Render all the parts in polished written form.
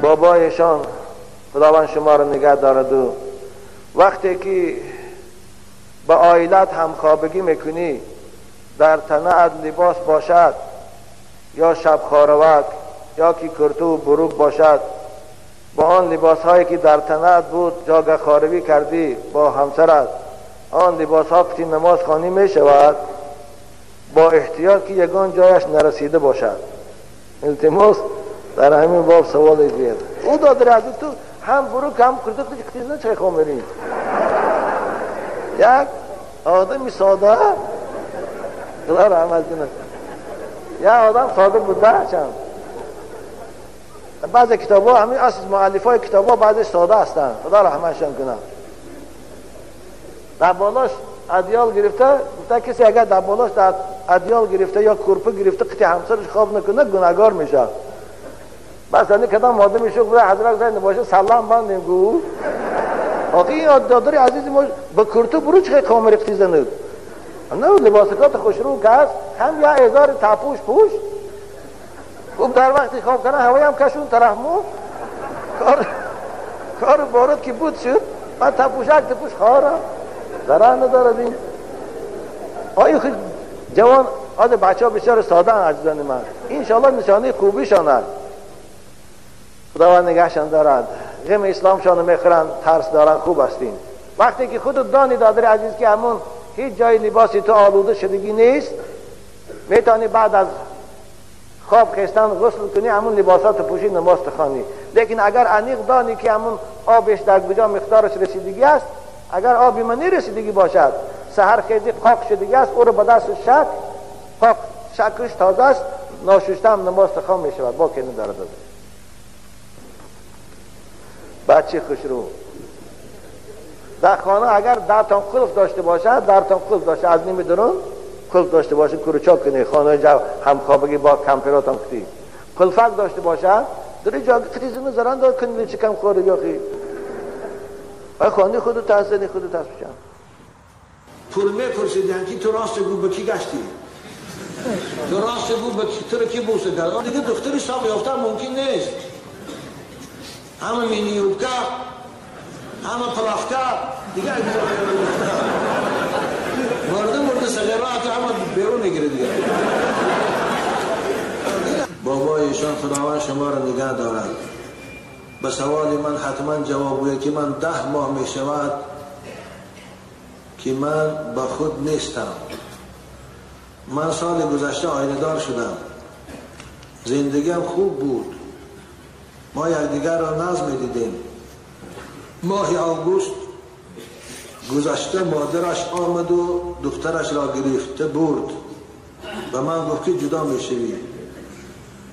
بابایشان خداوند شما رو نگه دارد و وقتی که با عائلت همخوابگی میکنی در تنت لباس باشد یا شب خاروک یا که کرتو و بروک باشد، با آن لباس هایی که در تنت بود جاگه خاروی کردی با همسرت، آن لباس ها وقتی نماز خوانی می شود با احتیاط که یگان جایش نرسیده باشد. التماس در همین باب سوال بیاد او دادر از تو هم بروک هم کرتو کتیز نه چه خوامری یک آدمی ساده خدا رحمت کنه، یا آدم ساده بوده چند بعضی کتاب ها همین اصل مؤلف های کتاب ها بعضی ساده هستند خدا رحمتشان کنه. در بالاش ادیال گرفته گفته کسی اگر در بالاش در ادیال گرفته یا کرپه گرفته قطع همسرش خواب نکنه گناهگار میشه. بس اینی کدام آدمی شو بوده حضرت زنده باشه سلام بندیم گو آقای این دادری عزیزی ما با کرتو بروچ خیلی کامر اقتیزه ند نه لباسکات خوشرو که هست هم یا ازار تپوش پوش خوب در وقتی خواب کنه هوایی هم کشون طرف مو کار بارد که بود شد بعد تپوشک تپوش خواره ضرر ندارد. این آیا خیلی جوان آده بچه ها بسیار ساده هم عزیزان من انشاءالله نشانه خوبیشان هست خداوند نگهشان دارد. غم اسلامشان میخورن ترس دارن خوب هستین. وقتی که خودت دانی دادر عزیز که همون هیچ جای لباسی تو آلوده شدگی نیست میتونی بعد از خواب خستن غسل کنی همون لباسات پوشی نماز خوانی. لیکن اگر انیق دانی که همون آبش در کجا مقدارش رسیدگی است، اگر آبی منی رسیدگی باشد سحر خیزی پاک شدگی است او رو به دست شک پاک شکش تازه است ناشسته هم نماز خوان می شود با که ندارد. بچه خوشرو در خانه اگر درتان قلف داشته باشد درتان قلف داشته از نیمه درون قلف داشته باشه کروچاک کنی خانه جا همخوابگی با کمپراتان کتی قلفک داشته باشد در جا کتیزی نظران دار کنی چه کم خوره یا خی آی خانه خودو تحصیلی خودو تحصیل بشن پول میپرسیدن که تو راست گو به کی گشتی تو راست گو به کی تو رو کی بوسه کرد دیگه دختری ساق یافتن ممکن نیست. همه مینیوبکا همه پلافکا دیگه مرده سغیرات همه بیرون نگیره دیگه. بابایشان خداوند شما را نگه دارد. به سوال من حتما جواب بوده که من 10 ماه می شود که من به خود نیستم. من سال گذشته آینه دار شدم، زندگیم خوب بود، ما یکدیگر را ناز می دیدیم. ماه آگوست گذشته مادرش آمد و دخترش را گرفته برد و من گفت که جدا می شوی.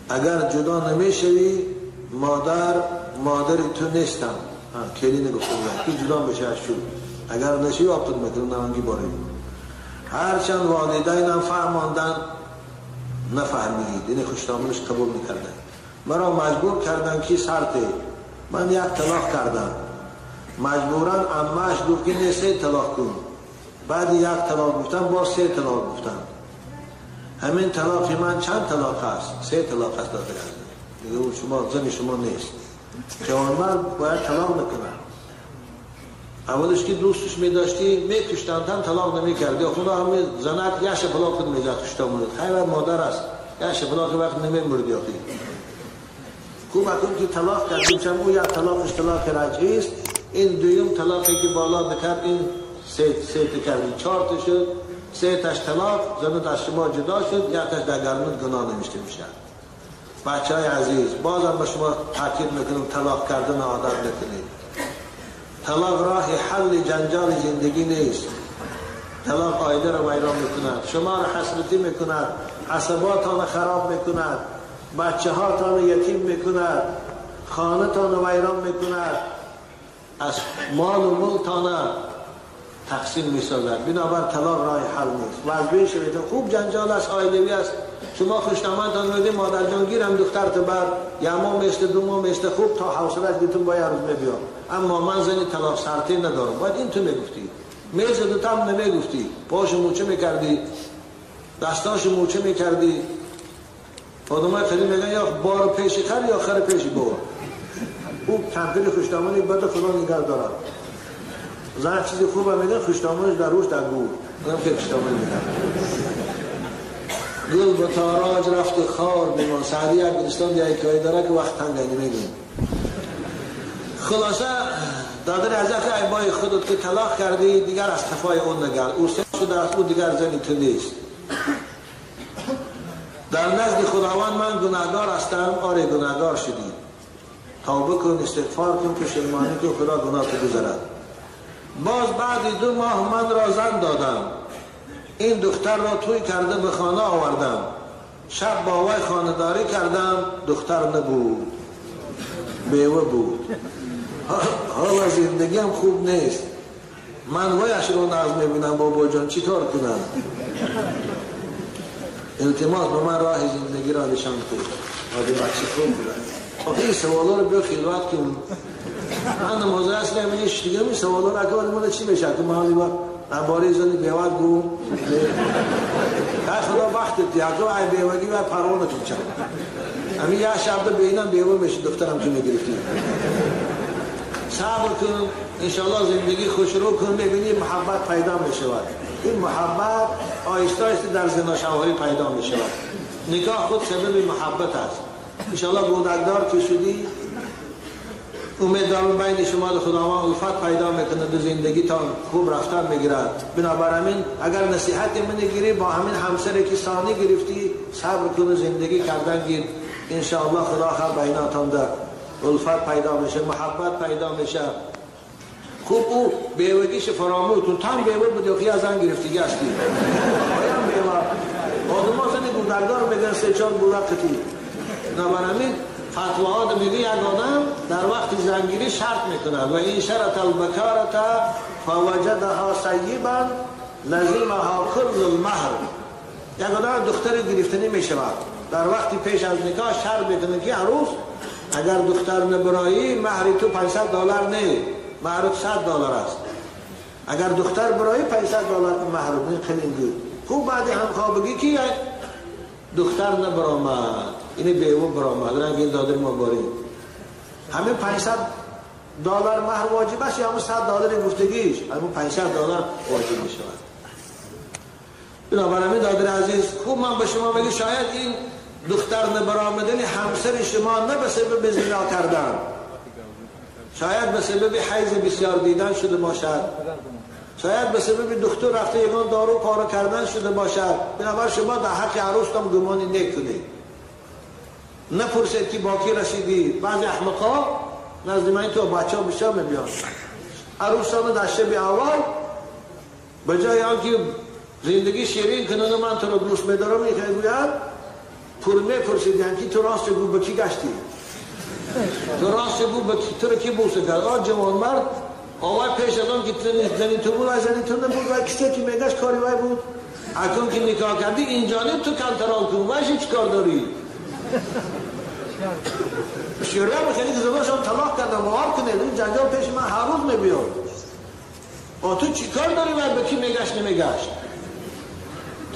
اگر جدا نمی شوی مادر تو نیستم. کلی نگفتم که جدا بشه شد اگر نشی آبتون میکنم نمانگی باری. هرچند والدینم فهماندن نفهمید این خوشتاملش قبول میکردن. مرا مجبور کردن که سرته من 1 طلاق کردم. مجبورا امهش گفت که نه 3 طلاق کن. بعد 1 طلاق گفتم با 3 طلاق گفتم. همین طلاق من چند طلاق هست؟ 3 طلاق هست داده هست. دیگه شما زن شما نیست. جوانمرد باید طلاق نکنه. اولش که دوستش می داشتی می کشتن طلاق نمی کردی. خدا همه زنک یش طلاق خود می زد کشتا مورد. خیلی مادر است. یش طلاق وقت نمی مردی آخی. خوب اکنون که طلاق کردیم چون او 1 طلاقش طلاق رجعی است. این دویم طلاقی که بالا بکرد این 3 کردی 4 تا شد. 3 تاش طلاق زن از شما جدا شد 1 تاش در گرمت گناه نمیشته میشه. بچه های عزیز بازم به شما تاکید میکنم طلاق کردن عادت نکنید. طلاق راه حل جنجال زندگی نیست. طلاق عائله را ویران میکند، شما را حسرتی میکند، عصباتان خراب میکند، بچه هاتان یتیم میکند، خانه تان ویران میکند، از مال و ملکتان تقسیم میسازد. بنابر طلاق راه حل نیست. وضعی شوید خوب جنجال است عائلوی است. شما خوشنامتان میدید مادر جان گیرم دخترت بر یا ما میسته 2 ماه میسته خوب تا حوصلش دیتون باید روز میبیام. اما من زنی طلاق سرتی ندارم. باید این تو میگفتی میزدو تم نمیگفتی. پاش موچه میکردی دستاش موچه میکردی. آدمای خیلی میگن یا بار پیشی خر یا خر پیشی بار. خوب کمتری خوشتامانی بده خدا نگه دارم. زن چیزی خوب هم میگن خوشتامانش در روش در گور اونم که خوشتامانی میگن. گل به تاراج رفت خار بیمان. سعدی عبدالستان دیگه حکایه داره که وقت تنگی نمیگیم. خلاصه دادر حضرت عیبای خودت که طلاق کردی دیگر از کفای اون نگرد. او سه شده است او دیگر زنی تو نیست. در نزد خداوند من گناهگار هستم. آره گناهگار شدی. توبه کن استغفار کن که شرمانی کن خدا گناه تو گذرد. باز بعد 2 ماه من را زن دادم. این دختر را توی کرده به خانه آوردم. شب با وی خانه‌داری کردم. دختر نبود بیوه بود. حالا زندگی هم خوب نیست. من ویش رو ناز میبینم بابا جان چی کار کنم؟ التماس به من راه زندگی را نشان کن. آده بچه خوب بودن. این سوالا رو بیا خیلوات کن. من نمازه اصلا منیش دیگه می سوالا رو اکوال مونه چی بشه که محالی با نباری زنی بیوات گو که خدا وقت دیگه ای بیوگی و پروانه کن چند همین یه شب بینم بیوه بشه دخترم که میگرفتی. صبر کن انشاءالله زندگی خوش رو کن ببینی محبت پیدا میشود. این محبت آهسته آهسته در زناشوهری پیدا میشود. نکاح خود سبب محبت است. انشاءالله بودکدار که شدی امیدوارم بین شما و خداوند الفت پیدا میکنه دو زندگی تا خوب رفتار میگیرد. بنابراین اگر نصیحت من گیری با همین همسری که ثانی گرفتی صبر کن زندگی کردن گیر انشاءالله خدا خیر بیناتان ده الفت پیدا میشه محبت پیدا میشه. خوب او بیوگیش فراموش کن. تام بیوه بودی و خیلی زن گرفتگی هستی بایم بیوه آدم ها زنی بودکدار میگن 3-4 بودکتی. بنابراین فتواها میگه یک آدم در وقت زنگیری شرط میکنه و این شرط البکارت فوجدها سیبا لزمها کل المهر. یک آدم دختر گرفتنی میشود در وقتی پیش از نکاح شرط میکنه که عروس اگر دختر نبرایی مهر تو $500 نه مهر $100 است. اگر دختر برایی $500 مهر نه خیلی خوب. بعد همخوابگی کی دختر نبرامد اینه بیوه برامد رنگ این دادر ما باریم همین $500 مهر واجب است یا همون $100 گفتگیش همون $500 واجب می شود. بنابراین دادر عزیز خوب من به شما بگی شاید این دختر نبرامدن همسر شما نه به سبب زنا کردن شاید به سبب حیض بسیار دیدن شده باشد. شاید به سبب دکتر رفته یگان دارو پاره کردن شده باشد. بنابراین شما در حق عروس هم گمانی نکنید. نپرسید که با کی رسیدی. بعضی احمقا نزد من تو بچه ها بسیار میبیان عروسان در شب اول به جای آنکه زندگی شیرین کنن من تو رو دوست میدارم میگوید پرسید یعنی تو راست گو به کی گشتی تو راست گو به کی تو رو کی بوسه کرد. آه جوان مرد آوای پیش از آن که زنی تو بود و زنی تو نبود و کسی که میگشت کاری وای بود اکنون که نکاح کردی این جانب تو کنترال کن وایشی چی کار داری شیعه بخیلی که زبانشان طلاق کردم وار کنه این جنجال پیش من هر روز میبیاد و تو چی کار داری و به کی میگشت نمیگشت.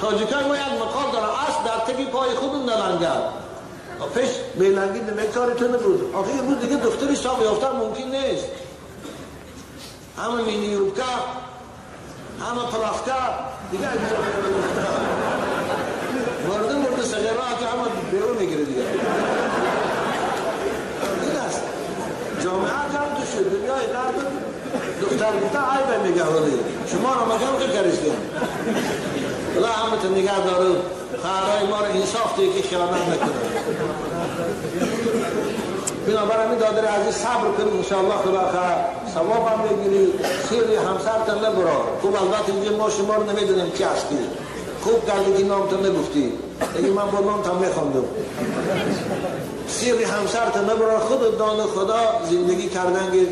تاجیکان ما یک مقال دارم اصل در تکی پای خودم نلنگر پیش بیلنگی نمیکاری تو نبود. آخه یه بود دیگه دختری ساق یافتن ممکن نیست. همه مینیوبکا همه پلافکا دیگه مرده سغیره که همه بیرون میگیره دیگه. این است جامعه کم تو شد دنیای غرب دختر بودتا عیبه میگه ولی شما را مگم که کرشتیم بلا همه تا نگه دارو خواهرهای ما را انصاف دیگه که خیانت نکنه. بنابراین دادر عزیز صبر کنی انشاءالله خدا خیر ثواب هم بگیری. سیری همسرتن نبرا. خوب البته اینجا ما شما رو نمیدونیم چی هستی. خوب کردی که نام تو نگفتی دیگه من با نام تا میخوندم. سیری همسرتن نبرا. خود دان خدا زندگی کردن که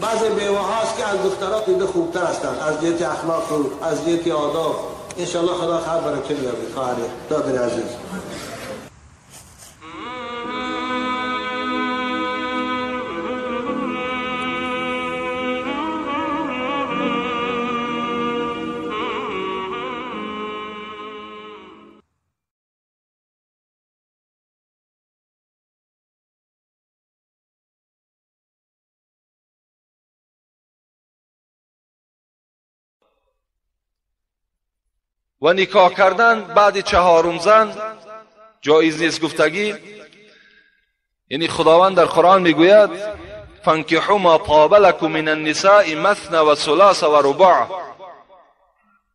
بعضی بیوه هاست که از دخترها دیده خوبتر هستند از جهت اخلاق و از جهت آداب. انشاءالله خدا خیر برکت بیاره. خواهر دادر عزیز و نکاح کردن بعد 4 زن جایز نیست گفتگی. یعنی خداوند در قرآن میگوید فانکحوا ما طاب لکم من النساء مثنی و ثلاث و رباع.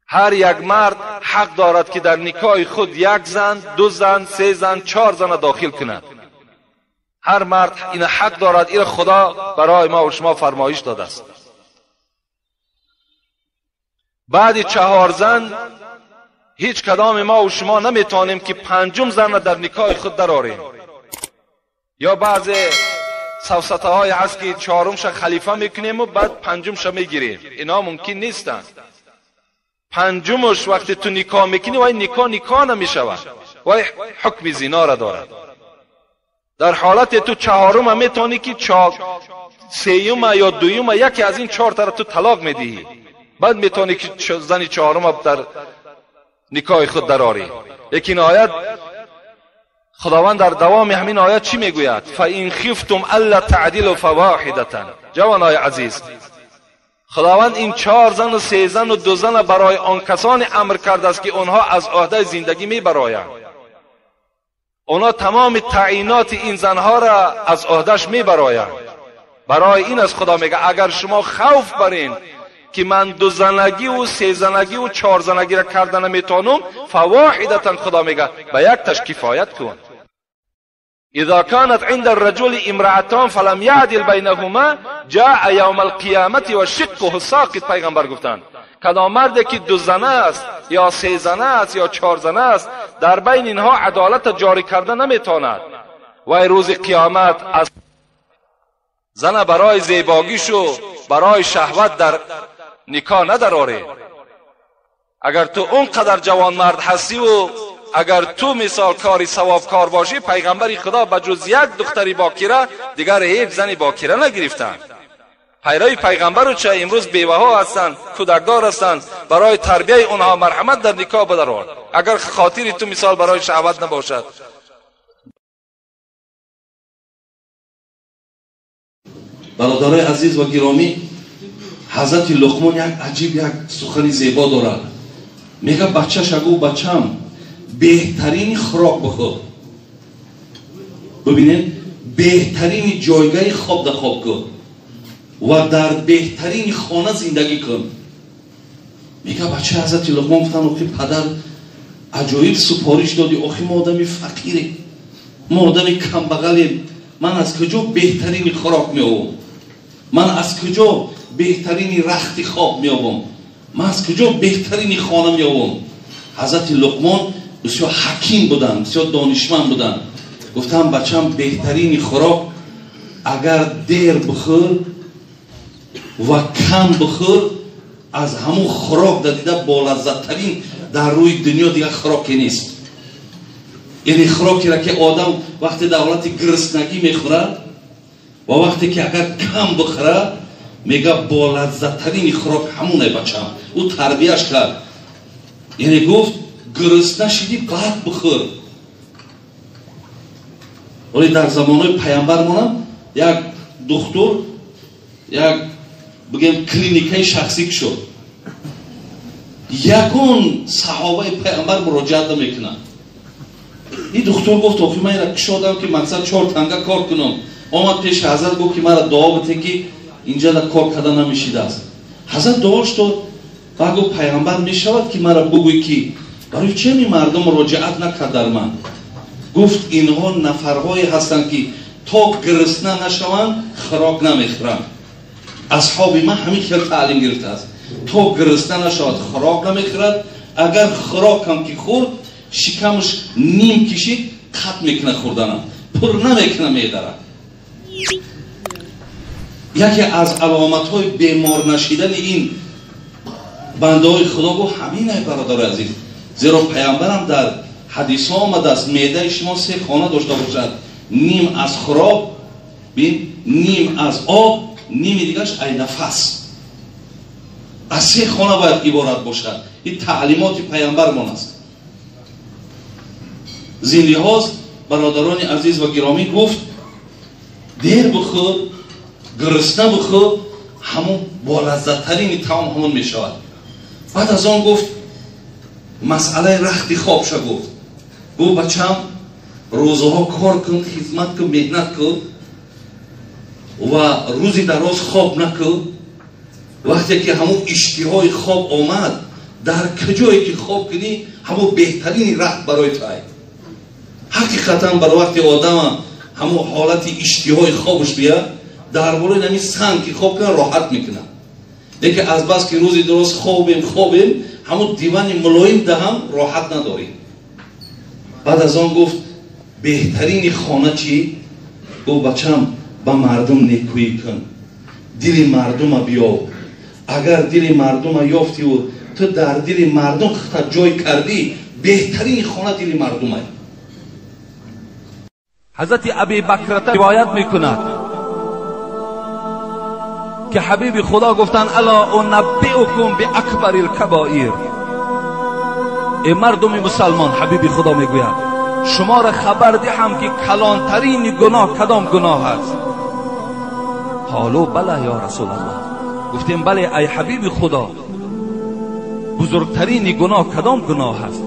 هر یک مرد حق دارد که در نکاح خود 1 زن، 2 زن، 3 زن، 4 زن داخل کند. هر مرد این حق دارد. این خدا برای ما و شما فرمایش داده است. بعد 4 زن هیچ کدام ما و شما نمیتونیم که 5م زن در نکاح خود درآوریم. یا بعضی سفسطه های هست که 4مش خلیفه میکنیم و بعد 5مش میگیریم. اینا ممکن نیستند. 5مش وقتی تو نکاح میکنی و این نکاح نمیشود و حکم زنا را دارد. در حالت تو 4م میتونی که 3م یا 2م یکی از این 4 تا تو طلاق میدهی، بعد میتونی که زن 4م در نکاح خود درآوری. لیکن آیت خداوند در دوام همین آیت چی میگوید؟ فَإِنْ خِفْتُمْ أَلَّا تَعْدِلُوا فَوَاحِدَةً. جوانای عزیز، خداوند این 4 زن و 3 زن و 2 زن برای آن کسانی امر کرده است که اونها از عهده زندگی میبرایند. اونا تمام تعیینات این زنها را از عهدهش میبرایند. برای این از خدا میگه اگر شما خوف برین که من 2 زنگی و 3 زنگی و 4 زنگی را کردن نمیتونم، فواحدتا خدا میگه به 1 تاش کفایت کن. اذا كانت عند الرجل امرأتان فلم يعدل بينهما جاء يوم القيامة وشقه ساقط. پیغمبر گفتند کدام مردی که 2 زنه است یا 3 زنه است یا 4 زنه است در بین اینها عدالت جاری کردن نمیتواند و روز قیامت از زن برای زیباگیش و برای شهوت در نکاح ندراره. اگر تو اونقدر جوان مرد هستی و اگر تو مثال کاری ثواب کار باشی، پیغمبر خدا بجز 1 دختری باکره دیگر هیچ زنی باکره نگرفتند. پیروی پیغمبر و چه امروز بیوه ها هستند، کودکدار هستند، برای تربیه اونها مرحمت در نکاح بدرار. اگر خاطری تو مثال برای شهوت نباشد. برادرای عزیز و گرامی، حضرت لقمان یک عجیب یک سخنی زیبا دارد. میگه بچه‌ش اگه بچم بهترین خوراک بخور، ببینید بهترین جایگاه خواب در خواب کن و در بهترین خانه زندگی کن. میگه بچه حضرت لقمان گفتن آخی پدر عجایب سپارش دادی، آخی ما آدمی فقیریم، ما آدمی کمبغلیم، من از کجا بهترین خوراک میابم؟ من از کجا بهترین رخت خواب میابم؟ من از کجا بهترین خانه میابم؟ حضرت لقمان بسیار حکیم بودن، بسیار دانشمند بودن. گفتم بچم بهترین خوراک اگر دیر بخور و کم بخور از همون خوراک در دیده با لذت ترین در روی دنیا دیگه خوراکی نیست. یعنی خوراکی را که آدم وقتی در حالت گرسنگی میخورد و وقتی که اگر کم بخوره میگه با لذت ترین خوراک همونه بچم. او تربیهش کرد. یعنی گفت گرسنه شدی بعد بخور. ولی در زمانه پیامبرمون یک دکتر یک بگیم کلینیکای شخصی شد. یکون صحابه پیامبر مراجعه میکنه. این دکتر گفت آخی من را کشادم که مقصد 4 تنگه کار کنم. آمد پیش حضرت گفت که مرا دعا بده که اینجا در کار کردن نمیشیده است. حضرت دعاش داد و گفت پیامبر میشود که مرا بگوی که برای چه می مردم مراجعت نکرد در من؟ گفت اینها نفرهایی هستند که تا گرسنه نشوند خوراک نمیخورند. اصحاب من همین خیلی تعلیم گرفته است. تا گرسنه نشود خوراک نمیخورد. اگر خوراک هم که خورد شکمش نیم کشید قطع میکنه خوردنم، پر نمیکنه میداره. یکی از علامت های بیمار نشیدن این بنده های خدا گفت همینه برادر عزیز. زیرا پیامبرم در حدیث ها آمده است معده شما 3 خانه داشته باشد، نیم از خوراک، نیم از آب، نیم دیگرش ای نفس. از 3 خانه باید عبارت باشد. این تعلیمات پیامبرمان است. زین لحاظ برادران عزیز و گرامی گفت دیر بخور، گرسنه بخور، همون با لذت ترین طعام همون می شود. بعد از آن گفت مسئله رخت خواب شد. گفت بچم روزها کار کن، خدمت کن، مهنت کن و روزی دراز خواب نکن. وقتی که همون اشتهای خواب آمد، در کجایی که خواب کنی همون بهترین رخت برای تو. حقیقتا برای وقتی آدم همون حالت اشتهای خوابش بیاد، در بالای نمی سنگ که خواب کنه راحت میکنه. لیکن از بس که روزی درست خوابیم همون دیوان ملایم دهم راحت نداریم. بعد از آن گفت بهترین خانه چی؟ گفت بچم با مردم نیکویی کن، دل مردم بیاب. اگر دل مردم یافتی و تو در دل مردم خطر جای کردی، بهترین خانه دل مردم است. حضرت ابی بکر روایت میکند که حبیب خدا گفتن الا انبئکم باکبر الکبائر. ای مردم مسلمان، حبیب خدا میگوید شما را خبر دهم که کلانترین گناه کدام گناه است؟ قالوا بله یا رسول الله. گفتیم بله ای حبیب خدا، بزرگترین گناه کدام گناه است؟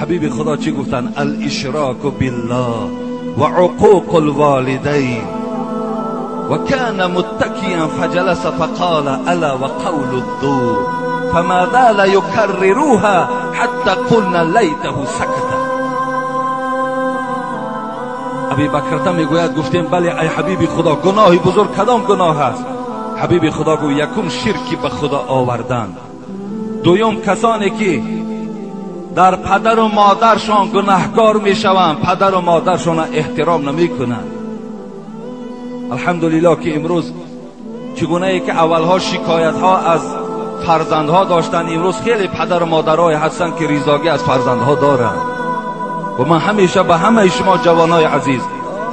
حبیب خدا چی گفتن؟ الاشراک بالله و عقوق الوالدین. و کان متکیا فجلس فقال الا و قول الزور فما زال یکرروها حتی قلنا لیته سکت. ابی بکر میگوید گفتیم بله ای حبیب خدا، گناهی بزرگ کدام گناه است؟ حبیب خدا گوید یکم شرکی به خدا آوردن، دویم کسانی که در پدر و مادرشان گناهکار میشوند، پدر و مادرشان احترام نمیکنند. الحمدلله که امروز چگونه ای که اولها شکایت ها از فرزندها داشتن، امروز خیلی پدر و مادرای هستند که ریزاگی از فرزندها دارند. و من همیشه به همه شما جوانای عزیز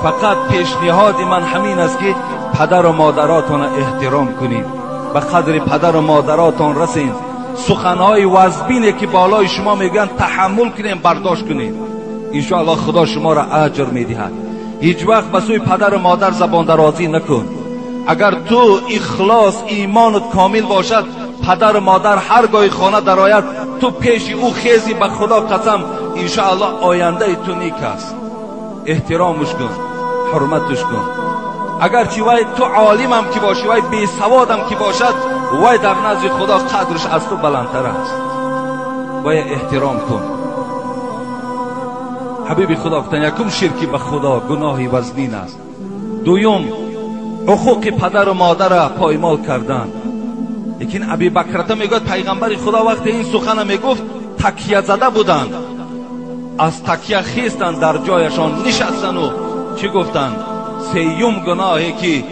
فقط پیشنهاد من همین است که پدر و مادراتون احترام کنید، به قدر پدر و مادراتون رسین. سخنهای وزبینه که بالای شما میگن تحمل کنید، برداشت کنید، انشاءالله خدا شما را اجر میدهد. هیچ وقت به سوی پدر و مادر زبان درازی نکن. اگر تو اخلاص ایمانت کامل باشد، پدر و مادر هرگاه خانه درآید تو پیش او خیزی، به خدا قسم انشاءالله آینده تو نیک است. احترامش کن، حرمتش کن. اگر چی وای تو عالم هم که باشی، وای بی سواد هم که باشد، وای در نزد خدا قدرش از تو بلندتر است. وای احترام کن. حبیب خدا گفتن یکم شرکی به خدا گناهی وزنین است، دویم حقوق پدر و مادر را پایمال کردن. لیکن ابی بکر میگوید پیغمبر خدا وقتی این سخن میگفت تکیه زده بودند، از تکیه خیستن در جایشان نشستن و چی گفتند؟ سیوم گناهی که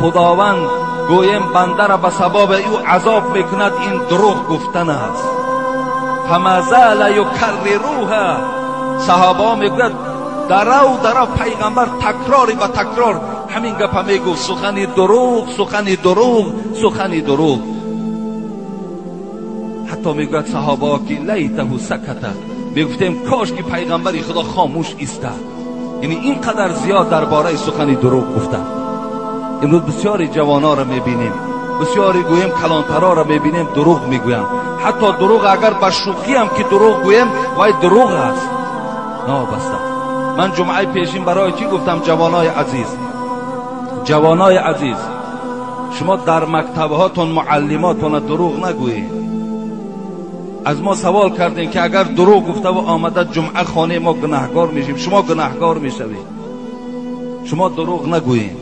خداوند گویم بنده را به سبب او عذاب میکند، این دروغ گفتن است. فما زال یکرروها. صحابه میگوید درو پیغمبر تکراری و تکرار همین گپ میگفت، سخنی دروغ، سخنی دروغ، سخنی دروغ. حتی میگوید صحابه که لیته سکت، میگفتیم کاش که پیغمبر خدا خاموش ایستاد. یعنی اینقدر زیاد درباره سخنی دروغ گفتن. امروز بسیاری جوانا را میبینیم، بسیاری گویم کلانترا را میبینیم دروغ میگویم. حتی دروغ اگر به شوخی هم که دروغ گویم وای دروغ است. نابسته. من جمعه پیشین برای چی گفتم؟ جوانای عزیز، جوانای عزیز، شما در مکتب هاتون معلماتون دروغ نگویید. از ما سوال کردین که اگر دروغ گفته و آمده جمعه خانه ما گناهگار میشیم. شما گناهگار میشوید. شما دروغ نگویید.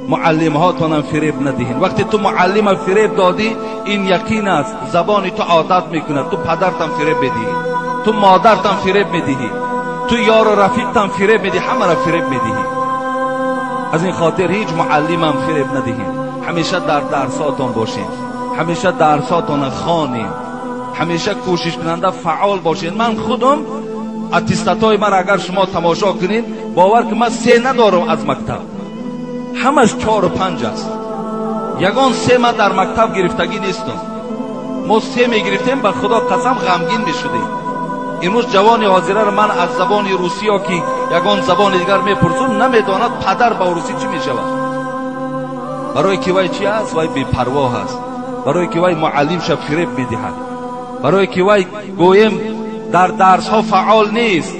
معلم هاتون هم فریب ندهین. وقتی تو معلم فریب دادی، این یقین است زبان تو عادت میکنه. تو پدرت هم فریب بدهی، تو مادرت هم فریب میدهی، تو یار و رفیقت هم فریب میدهی، همه را فریب میدهی. از این خاطر هیچ معلم هم فریب ندهین. همیشه در درساتون باشین، همیشه درساتون خوانین، همیشه کوشش کننده فعال باشین. من خودم اتستاتای من اگر شما تماشا کنین، باور که من 3 ندارم از مکتب، همش 4 و 5 است. یگان 3 من در مکتب گرفتگی نیستم. ما 3 میگرفتیم به خدا قسم غمگین میشدیم. امروز جوان حاضره را من از زبان روسی ها که یگان زبان دیگر میپرسم نمیداند پدر با روسی چی میشود. برای که وای چی است؟ وای بی پروا است. برای که وای معلم شب فریب میدهد. برای که وای گویم در درس ها فعال نیست.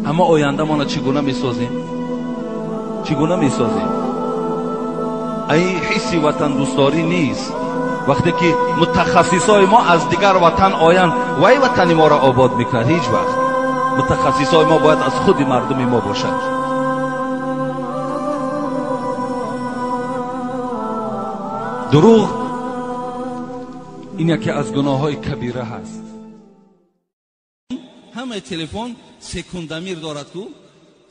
اما آینده ما چگونه میسازیم؟ چگونه میسازیم؟ این حسی وطن دوستداری نیست. وقتی که متخصصای ما از دیگر وطن آیند وای وطن ما را آباد میکنند، هیچ وقت متخصصای ما باید از خود مردم ما باشد. دروغ این یکی از گناههای کبیره هست. همه تلفن سکوندمیر دارد که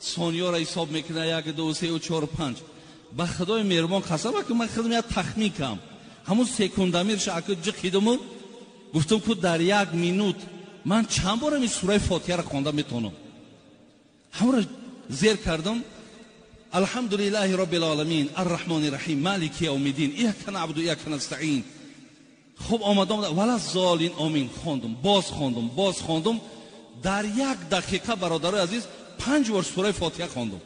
ثانیه را حساب میکنه، 1 2 3 4 5. به خدای مهربان قسم که من خودم تخمین کنم همون سکوندمیر شاکر جخیدم گفتم که در 1 مینوت من چند بار این سوره فاتحه را خوانده میتونم. همون را زیر کردم. الحمدلله رب العالمین الرحمن الرحیم مالک یوم الدین ایاک نعبد و ایاک نستعین. خب آمدم ولا الضالین آمین خواندم، باز خواندم. در 1 دقیقه برادرای عزیز 5 بار سوره فاتحه خواندم.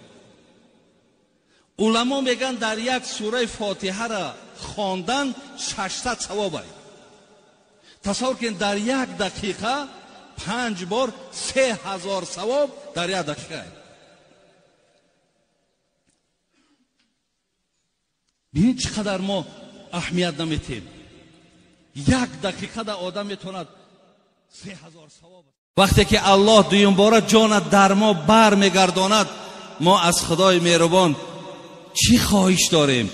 علما میگن در 1 سوره فاتحه را خواندن 600 ثواب است. تصور کن در 1 دقیقه 5 بار 3000 ثواب در 1 دقیقه. ببین چقدر ما اهمیت نمیدیم. 1 دقیقه در آدم میتوند 3000 ثواب. وقتی که الله دویم باره جان در ما بر میگرداند ما از خدای مهربان چی خواهش داریم؟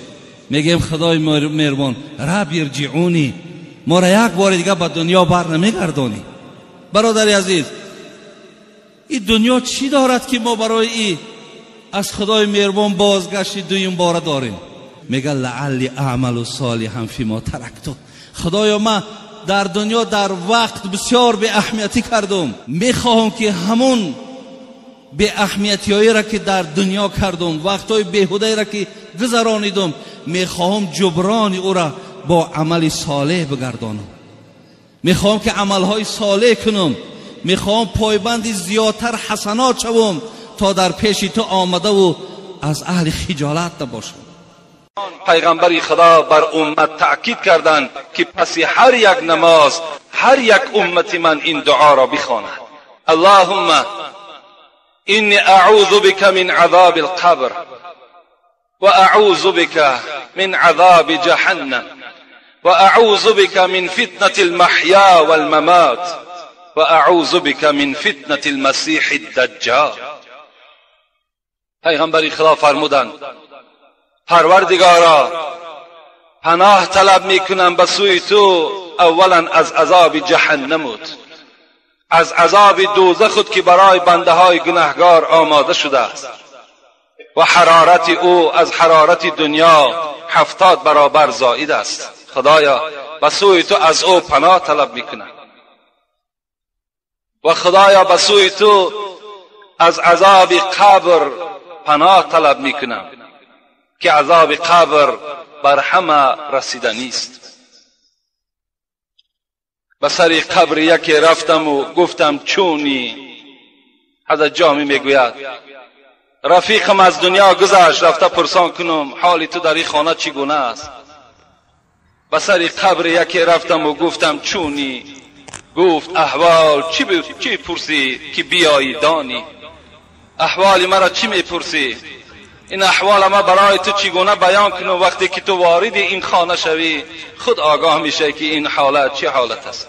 میگیم خدای مهربان رب ارجعونی، ما را 1 بار دیگه به دنیا بر نمیگردانی. برادر عزیز این دنیا چی دارد که ما برای این از خدای مهربان بازگشت دویم باره داریم؟ میگه لعلی اعمل صالحا فیما ترکت. خدایا من در دنیا در وقت بسیار به اهمیتی کردم، میخواهم که همون به اهمیتی هایی را که در دنیا کردم، وقت های بیهوده را که گذرانیدم، میخواهم جبران او را با عمل صالح بگردانم. میخواهم که عمل های صالح کنم، میخواهم پایبند زیادتر حسنات شوم تا در پیش تو آمده و از اهل خجالت نباشم. پیغمبر خدا بر امت تأکید کردند که پس هر یک نماز هر یک امتی من این دعا را بخواند: اللهم اینی اعوذ بک من عذاب القبر و اعوذ بک من عذاب جهنم و اعوذ بک من فتنة المحیا والممات و اعوذ بک من فتنة المسیح الدجال. پیغمبر خدا فرمودند پروردگارا پناه طلب میکنم به سوی تو اولا از عذاب جهنم، از عذاب دوزخ که برای بنده های گناهگار آماده شده است و حرارت او از حرارت دنیا 70 برابر زائد است. خدایا به سوی تو از او پناه طلب میکنم و خدایا به سوی تو از عذاب قبر پناه طلب میکنم که عذاب قبر بر همه رسیدنی است. به سر قبر یکی رفتم و گفتم چونی؟ حضرت جامی میگوید رفیقم از دنیا گذشت، رفته پرسان کنم حال تو در این خانه چگونه است. به سر قبر یکی رفتم و گفتم چونی؟ گفت احوال چی پرسی که بیایی دانی؟ احوال مرا چی میپرسی؟ این احوال ما برای تو چگونه بیان کنم؟ وقتی که تو وارد این خانه شوی خود آگاه میشه که این حالت چه حالت است.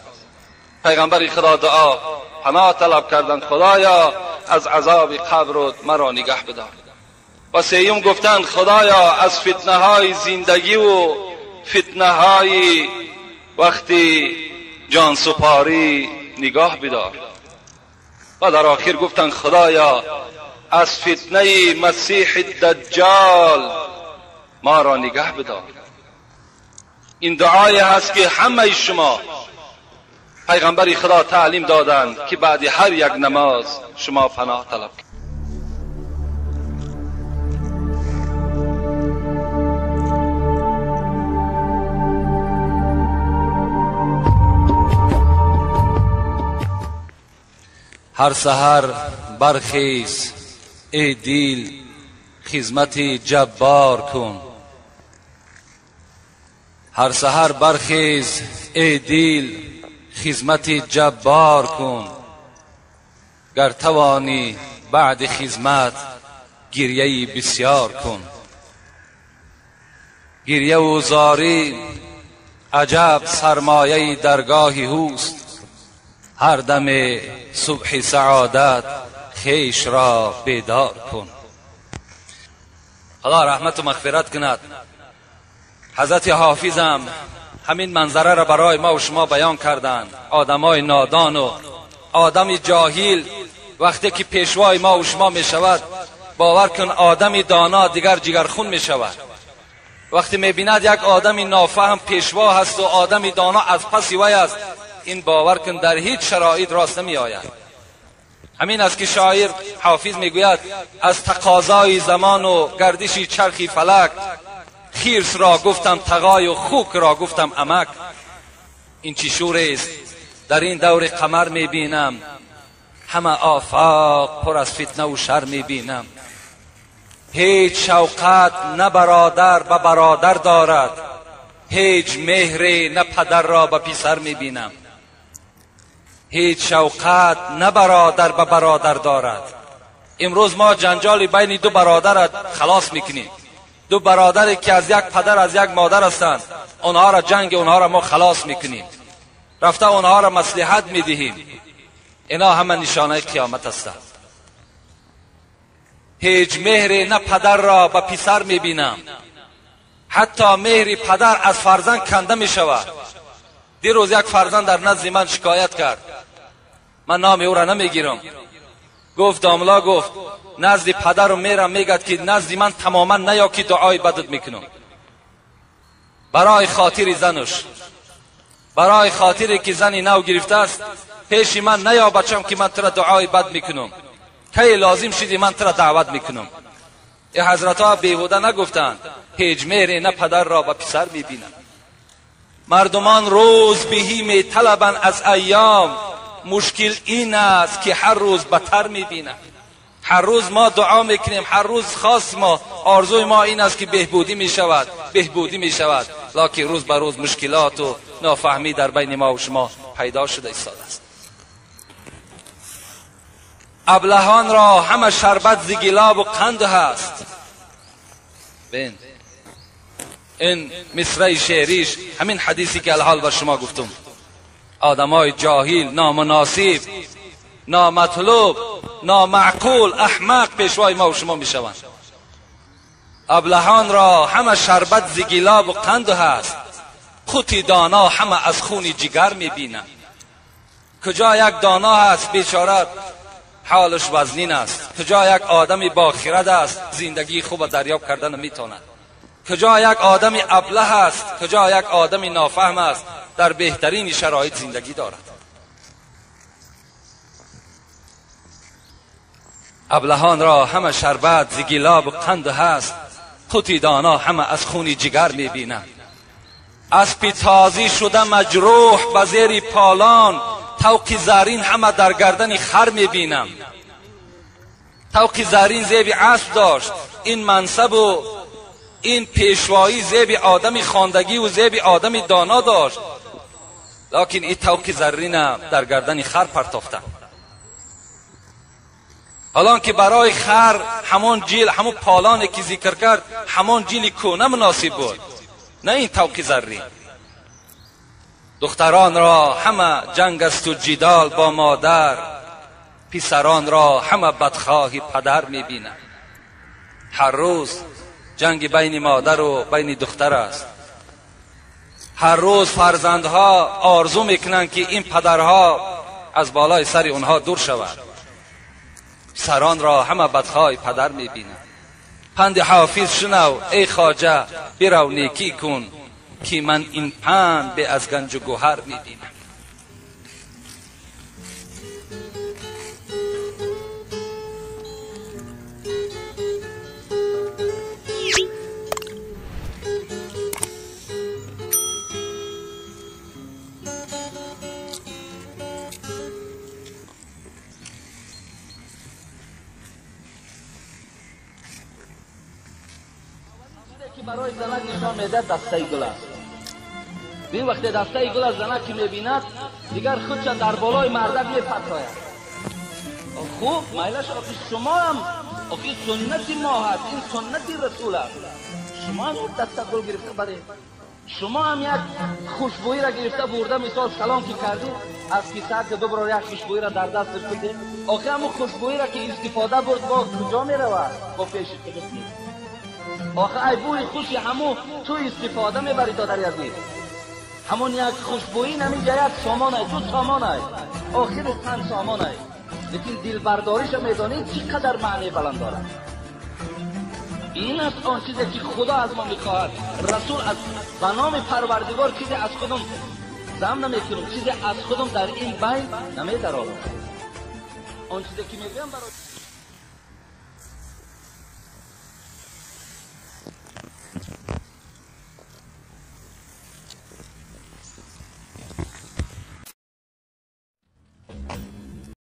پیغمبر خدا دعا پناه طلب کردن خدایا از عذاب قبر مرا نگه بدار. و سیوم گفتند خدایا از فتنه های زندگی و فتنه های وقتی جان سپاری نگاه بدار. و در آخر گفتند خدایا از فتنه مسیح الدجال ما را نگه بدار. این دعای هست که همه شما پیغمبر خدا تعلیم دادند که بعد هر یک نماز شما پناه طلب کنید. هر سحر برخیز ای دل خدمت جبار کن. هر سحر برخیز ای دل خدمت جبار کن، گر توانی بعد خدمت گریه بسیار کن. گریه و زاری عجب سرمایه درگاهی هوست، هر دم صبح سعادت خیش را بیدار کن. خدا رحمت و مغفرت کند. حضرت حافظم همین منظره را برای ما و شما بیان کردند. آدمای نادان و آدم جاهل وقتی که پیشوای ما و شما می شود، باور کن آدم دانا دیگر جگرخون می شود. وقتی می بیند یک آدم نافهم پیشوا هست و آدم دانا از پس وی است، این باور کن در هیچ شرایط راست نمی آید. همین است که شاعر حافظ می گوید از تقاضای زمان و گردشی چرخی فلک، خیرس را گفتم تقای و خوک را گفتم امک. این چی شور است در این دور قمر می بینم، همه آفاق پر از فتنه و شر می بینم. هیچ شوقت نه برادر به برادر دارد، هیچ مهر نه پدر را به پسر می بینم. هیچ شوقت نه برادر به برادر دارد. امروز ما جنجال بین دو برادر را خلاص میکنیم. دو برادری که از یک پدر از یک مادر هستند، اونها را جنگ اونها را ما خلاص میکنیم، رفته اونها را مصلحت میدهیم. اینا همه نشانه قیامت است. هیچ مهر نه پدر را به پسر میبینم، حتی مهر پدر از فرزند کنده میشود. دیروز یک فرزند در نزد من شکایت کرد، من نام او را نمیگیرم. گفت داملا گفت نزد پدر رو میرم، میگد که نزد من تماما نیا که دعای بدت میکنم. برای خاطر زنش، برای خاطری که زنی نو گرفته است، پیش من نیا بچم که من ترا دعای بد میکنم، کی لازم شدی من ترا دعوت میکنم. ای حضرت ها بیهوده نگفتند هیچ مهر نه پدر را به پسر میبینند. مردمان روز بهی میطلبند از ایام، مشکل این است که هر روز بدتر میبینند. هر روز ما دعا میکنیم، هر روز خاص ما آرزوی ما این است که بهبودی میشود، بهبودی میشود، لکن روز به روز مشکلات و نافهمی در بین ما و شما پیدا شده ایستاده است. ابلهان را همه شربت ز گلاب و قند هست. بین این مصرع شعریش همین حدیثی که الحال با شما گفتم. آدمای جاهل، نامناسب، نامطلوب، نامعقول، احمق پیشوای ما و شما میشوند. ابلهان را همه شربت ز گلاب و قند هست، خود دانا همه از خون جگر میبینند. کجا یک دانا هست بیچاره حالش وزنین است، کجا یک آدمی با خرد است زندگی خوب دریاب کردن میتواند، کجا یک آدمی ابله است، کجا یک آدمی نافهم است در بهترین شرایط زندگی دارد. ابلهان را همه شربت ز گلاب و قند هست، خود دانا همه از خون جگر میبینند. اسب تازی شده مجروح به زیر پالان، طوق زرین همه در گردن خر میبینم. طوق زرین زیب اسب داشت، این منصب و این پیشوایی زیب آدمی خواندگی و زیب آدمی دانا داشت، لکن این طوق زرین در گردن خر پرتافتند. حالان که برای خر همون جیل، همون پالانی که ذکر کرد، همون جیل کونه مناسب بود، نه این طوق زرین. دختران را همه جنگ است و جدال با مادر، پسران را همه بدخواهی پدر میبینند. هر روز جنگ بین مادر و بین دختر است. هر روز فرزندها آرزو میکنند که این پدرها از بالای سر اونها دور شود. پسران را همه بدخواهی پدر میبینند. پند حافظ شنو ای خواجه، برو نیکی کن که من این پند به از گنج و گوهر میبینم. برای زنک نشان میده دسته گل است. این وقت دسته گل از زنک که میبیند دیگر خودش در بالای مردک میپتاید. خوب میلش آخی شما هم آخی سنت ما هست، این سنت رسول است. شما هم دست گل گرفته بده، شما هم یک خوشبویی را گرفته برده مثال سلام که کردی از کیسه که دوباره یک خوشبویی را در دست بده. آخی همون خوشبویی را که استفاده برد با کجا میرود؟ با پیش خودت. آخه ای بوی خوشی همون تو استفاده میبری تا در یزید. همون یک خوشبویی نمیگه یک سامان ای، دو سامان ای، آخر تن سامان ای. لیکن دل برداریش میدانی چقدر معنی بلند دارد. این است آن چیزی که خدا از ما میخواهد. رسول از به نام پروردگار چیزی از خودم زم نمیکنم، چیزی از خودم در این بین نمیدارم. آن چیزی که میگم برای